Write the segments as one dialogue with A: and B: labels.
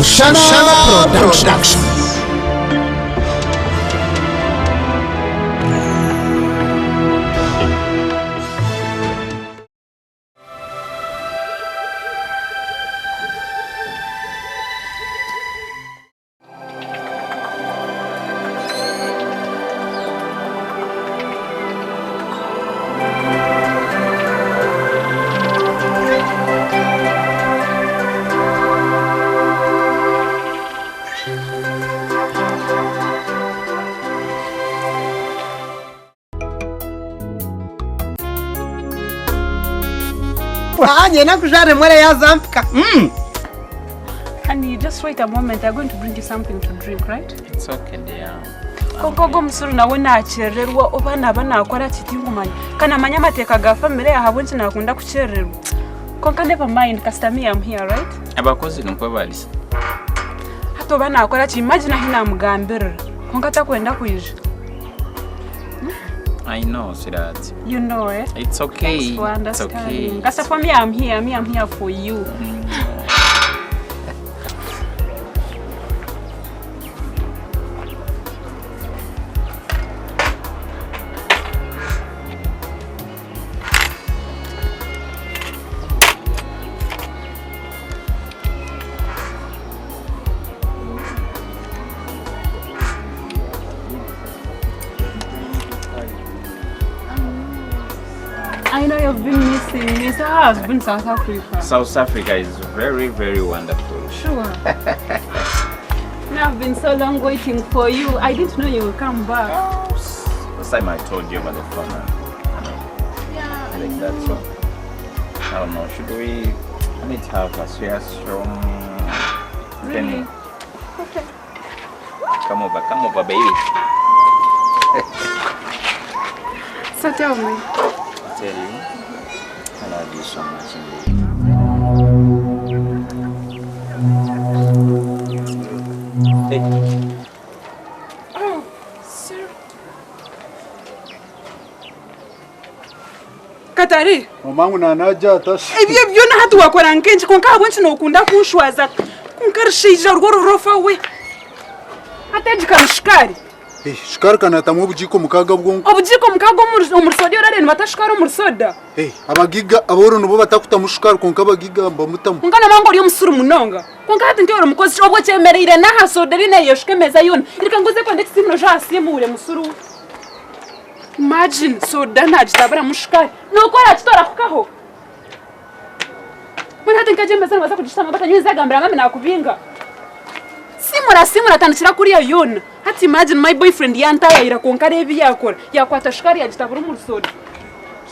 A: Mukamwana Production.
B: Honey, just wait a moment. I'm going to bring you something to drink, right?
C: It's okay, dear.
B: Kongo msuru na wena achererwa obana bana akora chitingumanya. Kana manyama teka ga family ya habonchi na akunda kuchererwa. Konka never mind, customer I'm here, right?
C: Abakozi nuko balisa.
B: Hato bana akora chi imagine hina mugambira. Konka takwenda kuija.
C: I know, sweetheart.
B: You know it.
C: It's okay.
B: Thanks for understanding.
C: It's okay.
B: Because for me, I'm here. I'm here for you. I know you've been missing me. So how has been South Africa?
C: South Africa is very, very wonderful.
B: Sure. I've been so long waiting for you. I didn't know you would come back.
C: Last time I told you about the phone.
B: Yeah.
C: I like that so. I don't know. Should we meet have a serious room?
B: Really? Okay.
C: Come over, baby.
B: So tell me.
C: Tell you, I love you so much indeed. Hey.
B: Oh, sir. Katari.
A: Mamangu na naja tashi.
B: Ibyo na hatu wakora nkenshi konka abonchi no kunda kunshwaza. Kunkarishija Murofa we. Atejika mshikari.
A: Shikari kana tamu bujiko mukaga bwonko.
B: Obujiko mukaga umusoda yorarene batashikara umusoda.
A: Abagiga aboro nubo batakuta mushikari konka abagiga mbamutamu.
B: Ngana mango uri umusuru munonga. Konka hati ntiyoro mukozi obwo cyemerere na hasoda rine yoshikemeza yona. Irika ngoze ko ndetse simno jasimure musuru. Imagine soda najitabara mushikari. Nokora kitora kukaho. Mwana hati nkajemeza baza kujishama batanyuza gambira mama nakubinga. Simura tandikira kuri yona. Hati imagine my boyfriend yantaya ira konkare ebi yakora. Yakwata shikari yajitabura umusoda.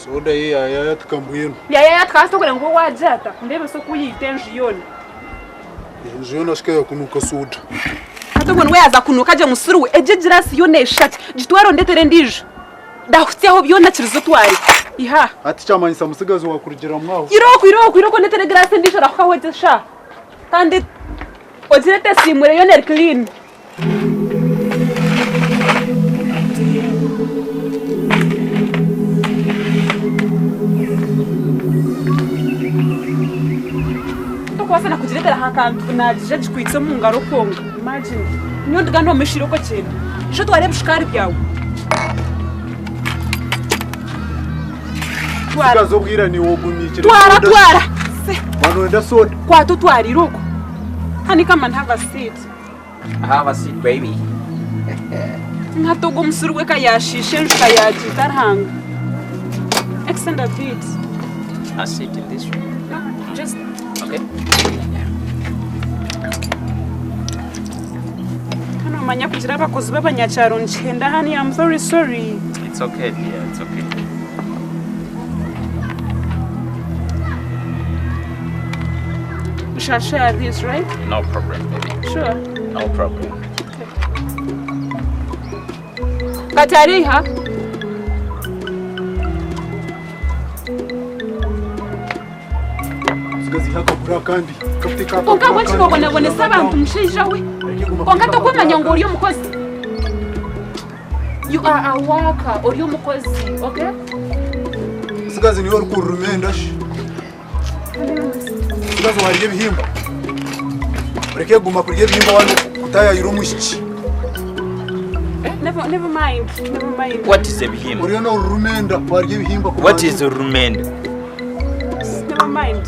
A: Soda ye ya tukambuyeno.
B: Ya tukasokora ngo wajata. Ndebe so kuyitenje yona.
A: Yona shikaya kunuka soda.
B: Hato ngo yaza kunuka je musuru ejejirasi yone shati. Jitwaro ndetere ndije. Dahutyaho byona kirizo twari. Iha.
A: Hati chamanyisa musigazo wakurugera mwaho.
B: Iroko ndetere grasi ndije rakawete sha. Kandi ojirete simure yone clean. Kwasana kujiretera hakantu najije jikwitse mu ngaro konga. Imagine. Niyo ndagano meshiroko cyane. Je tware bushikari byawe.
A: Musigazo bwira ni wogumikira.
B: Twara.
A: Wano nda soda.
B: Kwato twari iroko. Hani kama have a seat.
C: Have a seat, baby.
B: Natogo musuru we kayashishe njuka yaji tarhanga. Extend a bit.
C: A seat in this room.
B: No, just
C: okay.
B: Kana manya kugira abakozi b'abanyacharo nchenda hani I'm very sorry.
C: It's okay, dear. It's okay.
B: We shall share this, right?
C: No problem, baby.
B: Sure.
C: No problem.
B: Katari ha?
A: Musigazi haka kura kandi. Kafutika.
B: Konka bwanchi babone sabantu mshija we. Konka tokwemanya ngo uri umukozi. You are a worker uri umukozi, okay?
A: Musigazi niwe rukurumenda shi. Musigazi wariye bihimba. reke guma kurya ibihimba wano utayayira umushiki.
B: Never mind.
C: What is ibihimba?
A: Uriyo no rumenda warya ibihimba ku.
C: What is rumenda?
B: Never mind.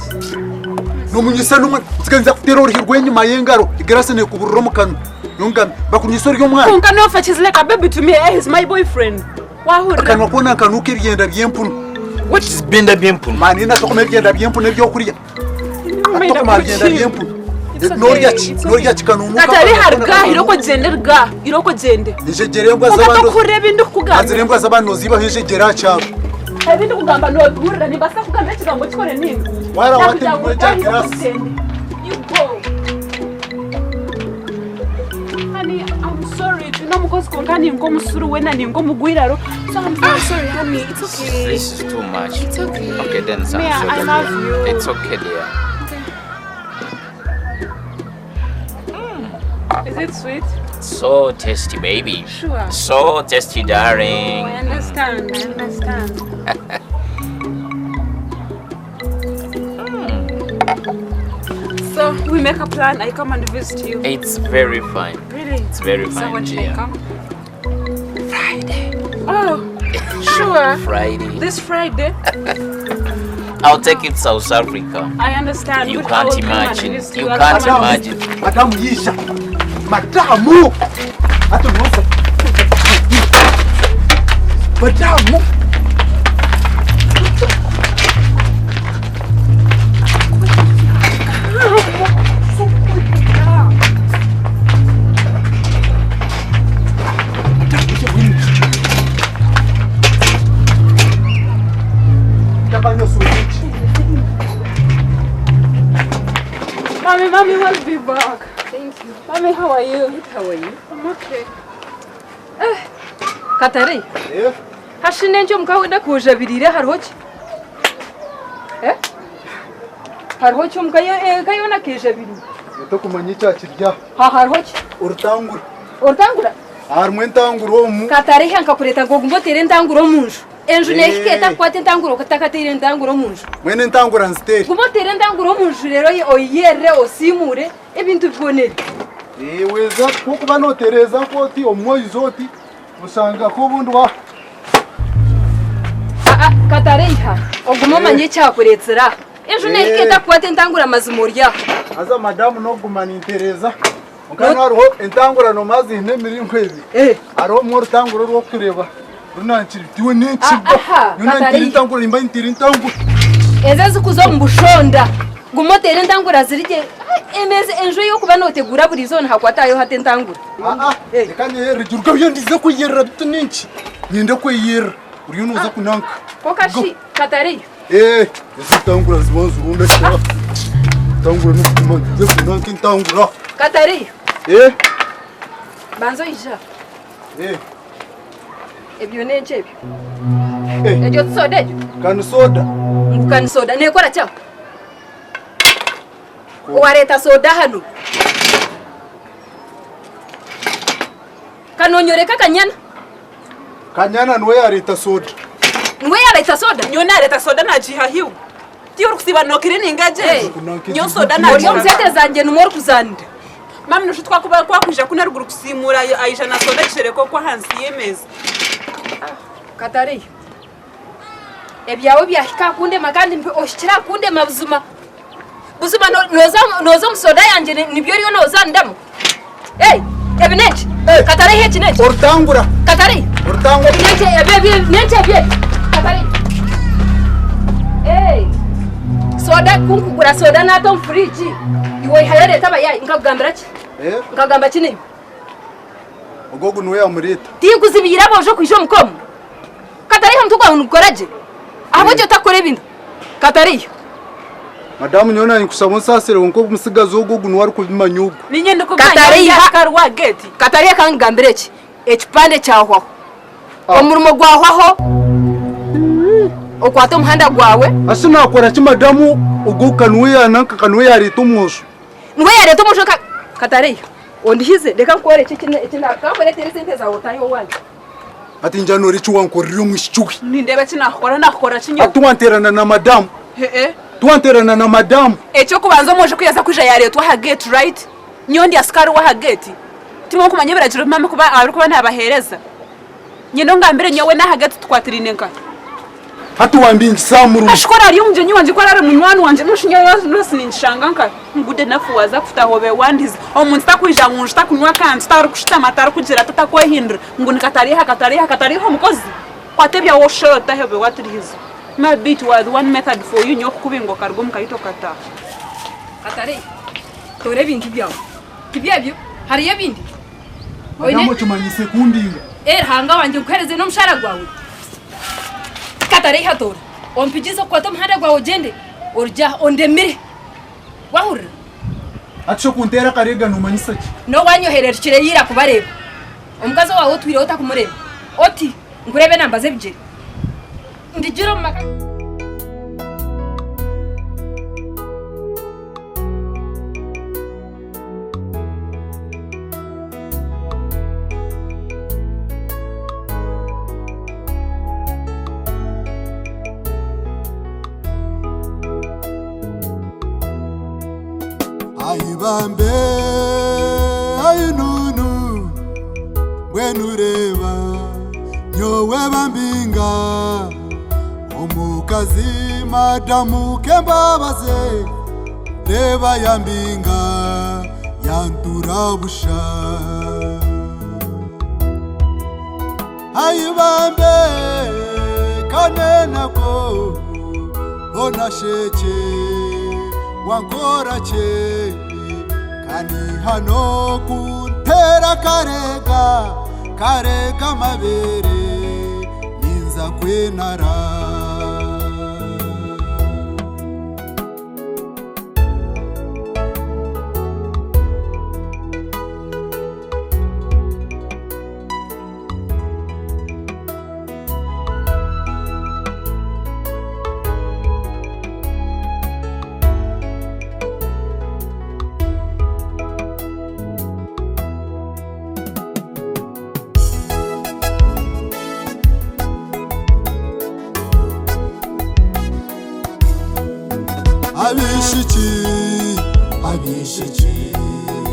A: No munyisa numwe zikanza kutera uri rwenyuma yengaro igrase ne kubururo mukano. Nungam bakunyisori yo mwana.
B: Kunka no fetch is like a baby to me. He's my boyfriend. Wahura.
A: Kanwa kona kanuke byenda byempunu.
C: What is benda byempunu?
A: Mani na tokome byenda byempunu byo kuriya. Atokoma byenda byempunu. Norya chikanu
B: Katari harga iroko genderga iroko gende.
A: Nijegerembwa zabando.
B: Kureba indu kugamba.
A: Azirembwa zabando ziba hejegera cyabo.
B: Ibindi kugamba no burira ni basa kugamba kigambo kikore nini.
A: Wara wati mweja class.
B: You go. Honey, I'm sorry. You know because konkani ngo musuru wena ni ngo mugwiraro. So I'm so sorry, honey. It's okay.
C: This is too much.
B: It's okay.
C: Okay, then I'm sorry.
B: I love you.
C: It's okay, dear.
B: Is it sweet?
C: So tasty, baby.
B: Sure.
C: So tasty, darling.
B: I understand. So we make a plan. I come and visit you.
C: It's very fine.
B: Really?
C: It's very
B: So
C: fine,
B: when should I
C: dear.
B: come?
C: Friday.
B: Oh, sure.
C: Friday.
B: This Friday.
C: I'll take it to South Africa.
B: I understand.
C: You
B: but
C: can't
B: I will come and
C: imagine.
B: visit
C: You
B: I'll
C: can't
B: come and-
C: imagine.
A: Madamu yisha. Madamu. Ato nosa. Madamu.
B: Mommy, we'll be back.
D: Thank you.
B: Mommy, how are you?
D: How are you?
B: I'm okay.
D: Katari, hashine njo mukawenda kujabirira hariho ki? Hariho ki kayona kejabirira?
A: Eto kumanya cyakirya.
D: Hariho ki?
A: Urutangura.
D: Ortangura?
A: Harumwe ntanguro mu.
D: Katari hanka kureta ngo gumbotere ntanguro munju. Enju neketa kwate ntanguro katakatere ntanguro munju.
A: Mwene ntangura nsteri.
D: Gumbotere ntanguro munju rero oyere osimure ebintu bibonere.
A: Weza kuko banotereza koti omwoizoti usanga ko bundu wa.
D: Katari ha. Ogumo manye cyakuretsera. Enju neketa kwate ntangura mazimurya.
A: Aza madamu no gumana intereza. Mukana hariho entangura no mazi nemiri nkwebi. Hariho mu rutanguro rwo kureba. Runankiri tiwe nekiba. Runankiri ntangura imba intiri ntangura.
D: Ezazi kuzo mbushonda. Gumotere ntangura zirije. Emeze enjo yo kuba notegura buri zone hakwatayo hate ntangura.
A: Ekanye yerejuruka byandize kuyera tuninki. Nyinde kweyera. Uriyo noza kunanka.
D: Kokashi Katari.
A: Ntangura zibanzu runda cyane. Ntangura no kumanze kunanka ntangura.
D: Katari. Banzo ija. Ebyo neche ebyo. Ejo soda ejo.
A: Kanu soda.
D: Ngukani soda nekora cya. Wareta soda hano. Kanonyoreka kanyana.
A: Kanyana nwe yareta soda.
D: Nwe yareta soda.
B: Nyona areta soda na jihahiu. Tiyo kusibanokire ningaje. Nyo soda na
D: Uriyo mzete zanje numoro kuzanda.
B: Mami nushitwa kuba kwakuja kuna ruguru kusimura Aisha na soda kishereko kwa hansi yemeza.
D: Katari. Ebyawe byahika kunde magandi mpe oshikira kunde mabuzuma. Buzuma noza musoda yanje nibyo riyo noza ndamu. Ebineche. Katari hechi neche.
A: Ortangura.
D: Katari.
A: Ortangura.
D: Neche Katari. Soda kunkugura soda na tom fridge. Iwe hayare taba yayi nkagambira ki? Nkagamba kini?
A: Ogogo nwe yamureta.
D: Tiguzibira boje kwisho mukomo. Katari hamtukwa unukoraje. Aboje utakore bintu. Katari.
A: Madamu nyona nkusaba nsasire wonko musigazo ogogo nwe ari kubimanyugo.
B: Ninye ndiko
D: Katari
B: karwa gate.
D: Katari kangambire ki? Ekipande cyahwaho. Omurumo gwahwaho. Okwata umuhanda gwawe.
A: Asina akora ki madamu ogogo kanwe yananka kanwe yareta umwosho.
D: Nwe yareta umwosho Katari. Ondihize reka nkore kina kakore teresente za otayo wanje.
A: Ati njano richi wankoriro mwishyuhi.
B: Nindeba nakora kinyo.
A: Atuwanterana na madamu. Tuwanterana na madamu.
B: Echo kubanza moje kuyaza kuja yaretwa ha gate right. nyondi askari wa hageti timo kumanye birajira mama kuba ariko nabahereza nyino ngambere nyowe na hageti twatirinenka
A: hatu wambingi samuru
B: ashikora ari umjenyi wanje kwa ari munywani wanje mushinya nsinshanga nka ngude nafu waza kufuta hobe wandiza omuntu takwijja ngunje takunywa kandi tari kushita matari kugira tatakwa hindra nguni katariha mukozi kwatebya wo shota hebe watirizo my bit was one method for you nyoko kubingo kargo mukayito kata
D: katari tore bintu byawe kibyabyo hari yabindi
A: oyine chumanyise kundinga
D: hanga wanje ukereze no mshara gwawe katari hatora ompigiza kwa tomhanda gwawe gende urja ondemire wahura
A: acho kuntera karega numanyisa ki
D: no wanyohererikire yira kubareba omukazo wawe twire utakumureba oti ngurebe nambaze bije ndijiro maka
E: Ayibambe ayinunu wenureba nyowe bambinga omukazi madamu kembabaze reba yambinga yanturabusha ayibambe kanenako onasheke wankorache kani hano kuntera karega mabere ninza kwenara abishiki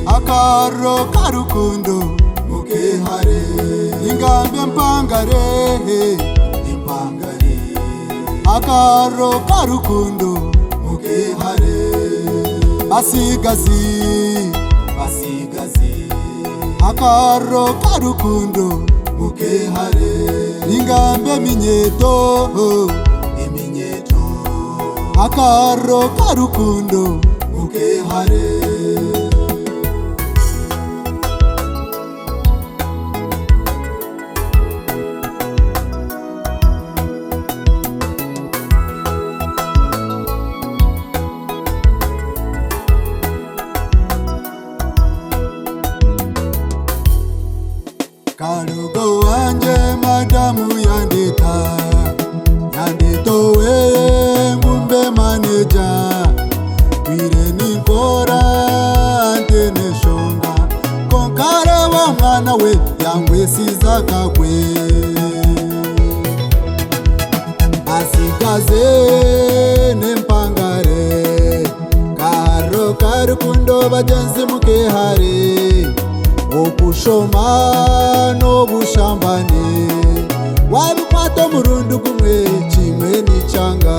E: akaro karukundo mukehare ingambe mpangare akaro karukundo mukehare basigazi akaro karukundo mukehare ingambe minyeto akaro karukundo mukehare karugo wanje madamu yanditowe ngumbe maneja wireni nkora antene shonga konkare wa mwana we yangwe sizakakwe asigaze nempangare karo karukundo bagenzi mukehare okushoma n'obushambane wabikwata murundu gumwe kimwe n'icanga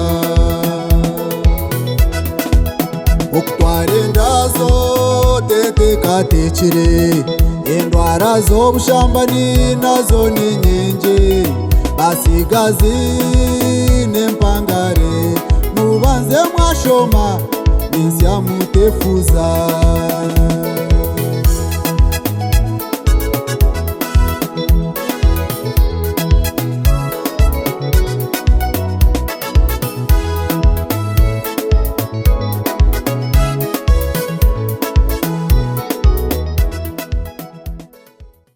E: okutwara endazo tetekatekire endwara z'obushambani nazo n'inyenje basigazi n'empangare mubanze mwashoma ninsya mutefuza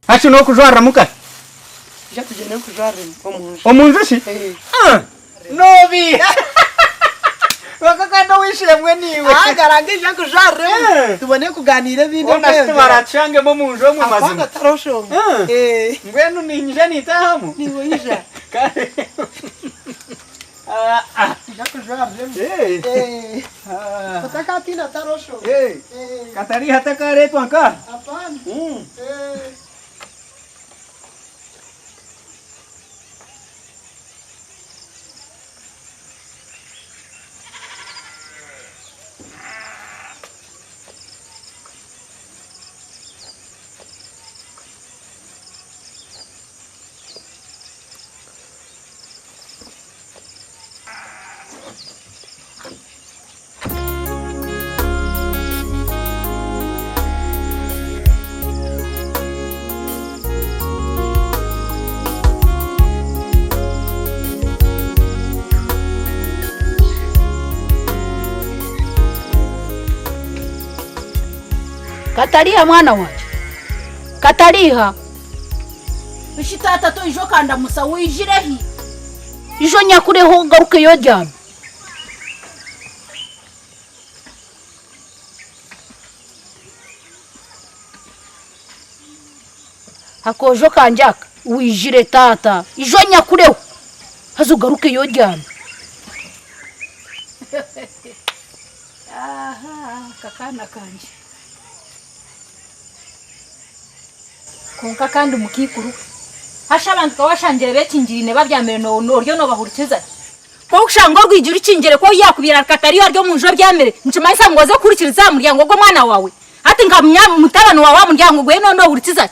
F: Acho no kujwara muka.
G: Já tujene kujwara omunje.
F: Omunje shi? Novi. Wakakanda wishire mwe niwe.
G: Garangije kujwara. Tubone kuganira bindi.
F: Ona sibarachange mu munje mu mazina.
G: Apanga tarosho.
F: Ngwenu ninje nitahamu.
G: Niwe ija. Kutaka tina tarosho.
F: Katari hata kare tu anka.
G: Hapana.
H: Kataliha mwana wanje. Kataliha. Bishitata to ijo kanda musa wijirehi. Ijo nyakureho garuke yojyana. Hakojo kanjaka wijire tata. Ijo nyakureho. Hazugaruke yojyana. Aha, kakana kanje. Konka kandi mukikuru hasha abantu kawashanjere bekinjirine babyamere no ryo no bahurikiza ko ushango rwijura ikingere ko yakubira Katari ryo munjo byamere ntimayisa ngoze kurikiriza muryango gwo mwana wawe ati nkamya mutabano wawe muryango gwe no hurikiza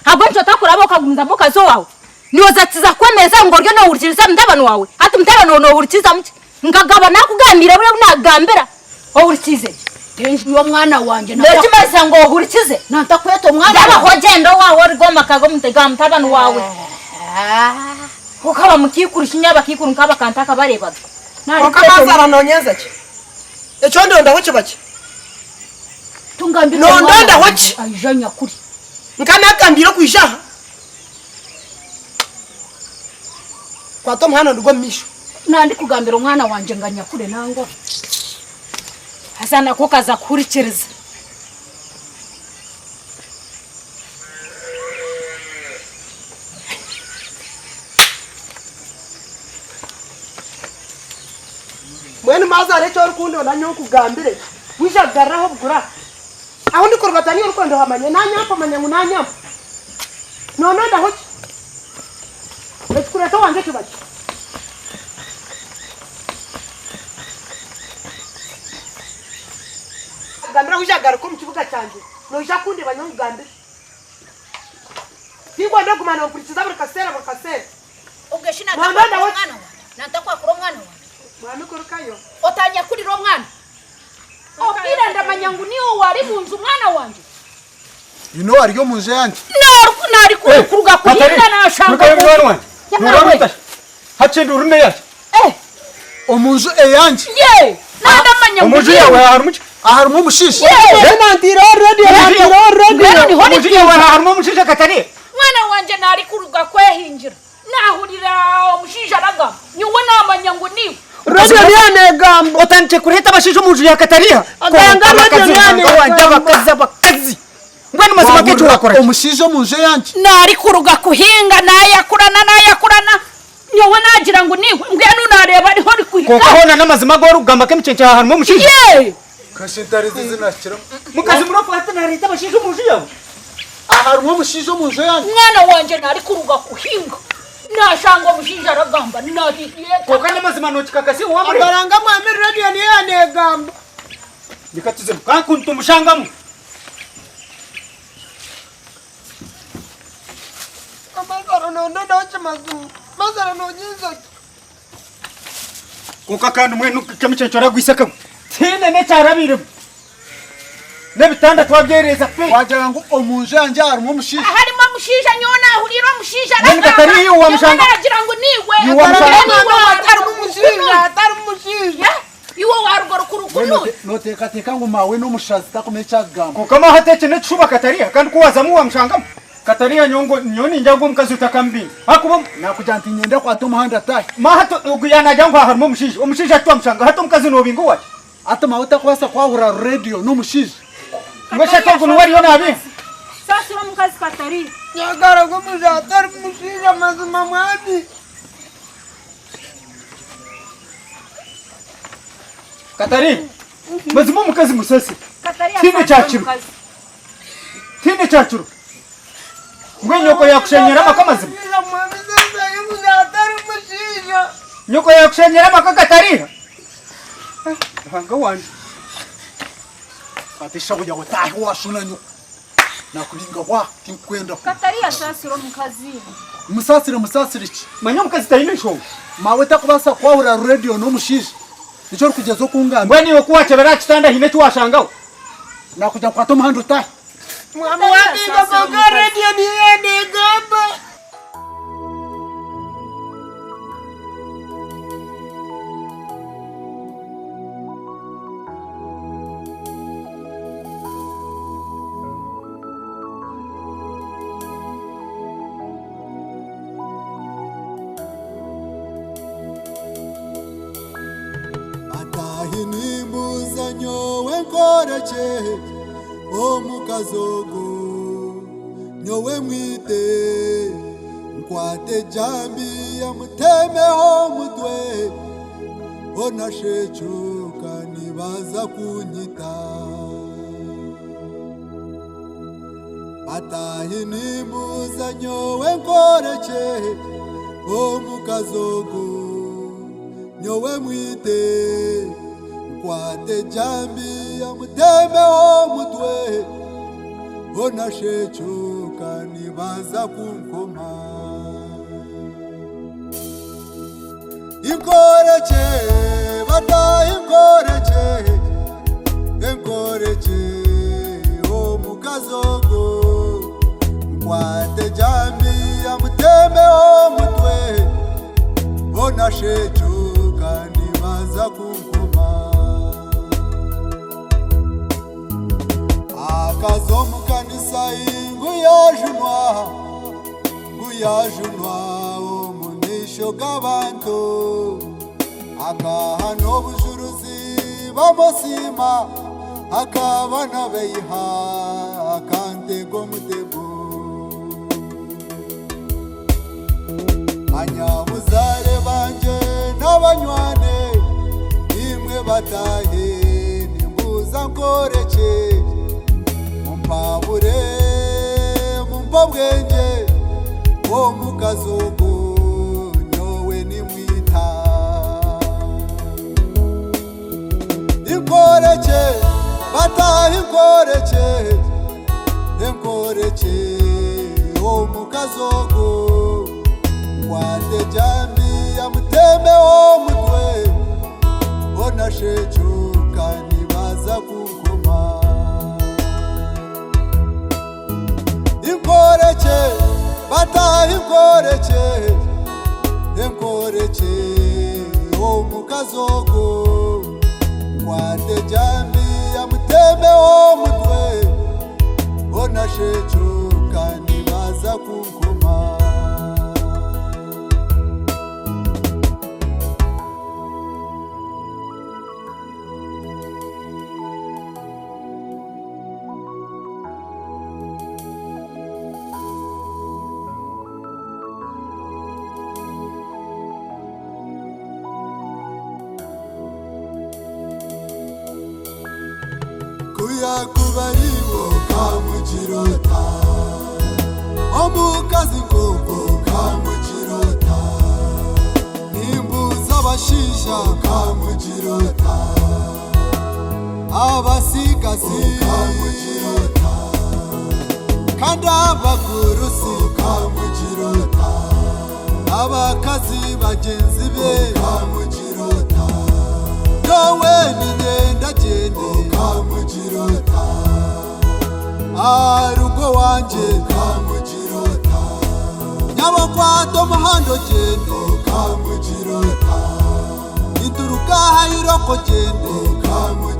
H: habo nco takurabo kagumza mukazo wawe niwoza tiza kwemeza ngo ryo no hurikiza mutabano wawe ati mutabano no hurikiza mti ngagaba nakugamira bure nagambera hurikize yo mwana wanje ndakimasa ngo hurikize nantakweto mwana abahogendo wawe rigoma kago mutega mutabano wawe ukaba mukikurishinya bakikuru nkaba kantaka barebaga
G: Okabazara nonyeza ki echo ndonda hoche baki
H: tungambira
G: no ndonda hoche
H: ajanya kuri
G: nkana kambira kwishaha kwa tom hano ndugwa misho
H: nandi kugambira umwana wanje nganya kure nango hasana ko kaza kurikiriza
G: mwene mazare cyo rukundo nanyo kugambire wishagarraho bugura aho ndi kurbatani urukundo hamanye nanyapa manyangu nanyapa none ndahoche ekure to wange kibaki gambira wishagarra ko mu kibuga cyanje no jakundi banyangu gambire Singwa ndo kumana ukurikiza buri kasera
H: ugeshina ndakwa mwana natakwa kuro mwana
G: mwana kurukayo
H: otanya kuri ro mwana opira ndamanyangu niwo wari munzu mwana wanje
A: ariyo munzu yanje
H: nari kuruga kuhinda na shanga
F: mwana wanje nurabita hacende urume yaje
A: omunzu eyanje
H: nanda manyangu
F: umuji yawe harumuki
A: aharimo mushishi
G: ndiro radio
F: umuji yawe harimo mushisha Katari
H: mwana wanje nari kuruga kwehinjira nahurira omushisha raga nyuwe namanyangu niwe
G: radio niyanegambo
F: otanje kureta bashisho muju ya Katariha
G: aganga radio
F: bakazi ngwani mazima ketu wakora
A: omushizo munzu yanje
H: nari kuruga kuhinga nayakurana nyuwe nagira ngo niwe ngwenu nareba ariho ri kuhinga
F: ko kahona namazima go rugamba Kemicence harimo mushisha
A: kashitari zizinakira
F: Mukazi Murofa hata reta bashisho muju yawe
A: aharimo mushizo munzu yanje
H: mwana wanje nari kuruga kuhinga nashanga mushinja ragamba nadiye
F: ko kana mazima no kikakasi wamure
G: agaranga mwami radio niyanegambo
F: nikatize kankuntu mushangamu
G: amazara no ndonda hoche mazumu mazara no nyiza
F: ko kakandi mwenu Kemicence ragwisaka tine ne charabire nebitanda twagereza pe
A: wagira ngo omunzu yanje harimo mushishi
H: harimo mushinja nyona huriro mushinja
F: Nani Katari iyo wamushanga
H: nagira ngo niwe
G: atari umushinja
H: iwo warugoro kurukunu
A: noteka ngo mawe no mushazi takomeye cyagamba
F: ko kama hateke ne chuba Katari kandi kuwazamu wamushanga Katari nyoni njango mukazi utakambi hakubo
A: nakujanti nyenda kwa to muhanda tayi
F: mahato uguyana jango harimo umushinja atwa mushanga hato mukazi no bingo wacha
A: ata mawuta kwasa kwahura radio no mushishi
F: ngwesha tongo nuwari yona abi
H: sasa ro mukazi Katari
G: nyagara ko muzatari umushinja mazima mwami
F: Katari mazimo mukazi musasi
H: Katari
F: Tine chachuru Tine chachuru Mwe nyoko yakushenyera makamazimo Nyoko yakushenyera makakatari
A: Hanga wanje Atisha kuja kutahi washuna nyoko Nakulinga wa tinkwenda
H: Katari asasiro mukazi
A: Musasire iki
F: Manyo mukazi tayine show
A: Mawe takubasa kwahura radio no mushishi Nicho kugeza kungambe
F: Mbweni yokuwacha berakitanda hine tuwashangaho
A: Nakuja kwa Tom Hando tahi
G: Mwana wati ikasoka radio ni yende gaba.
E: Atahini muzanyo wenkoreche Mukazogo nyowe mwite nkwate jambi ya mutemeho mutwe ona shechuka nibaza kunyita Atahini muzanyo wenkoreche Mukazogo nyowe mwite nkwate jambi ya mutemeho mutwe ona shechuka nibaza kunkoma Inkoreche bata inkoreche Mukazogo nkwate jambi ya mutemeho mutwe ona shechuka nibaza kunkoma Akazomu kanisa ingu yajunwa omunisho g'abantu akahano bujuruzi bamosima akabana beyiha akantego mutego anyabuzare banje n'abanywane imwe batahe nimbuza nkoreche Mumpabure mumpabwenge Mukazogo nyowe nimwita Inkoreche bata inkoreche Mukazogo kwate jambi ya mutemeho mutwe ona shechuka nibaza kunkoma Inkoreche bata inkoreche Mukazogo kwate jambi ya mutemeho mutwe ona shechuka nibaza kunkoma Kuya kubaribo kamujirota Mukazi koko kamujirota Nimbuza abashisha kamujirota Abasigasi kamujirota Kanda abagurusi kamujirota Abakazi bagenzi be kamujirota Yowe nigenda jende kamujirota Arugo wanje kamujirota Nyabakwato muhando jende kamujirota Ituruka hayiroko jende kamujirota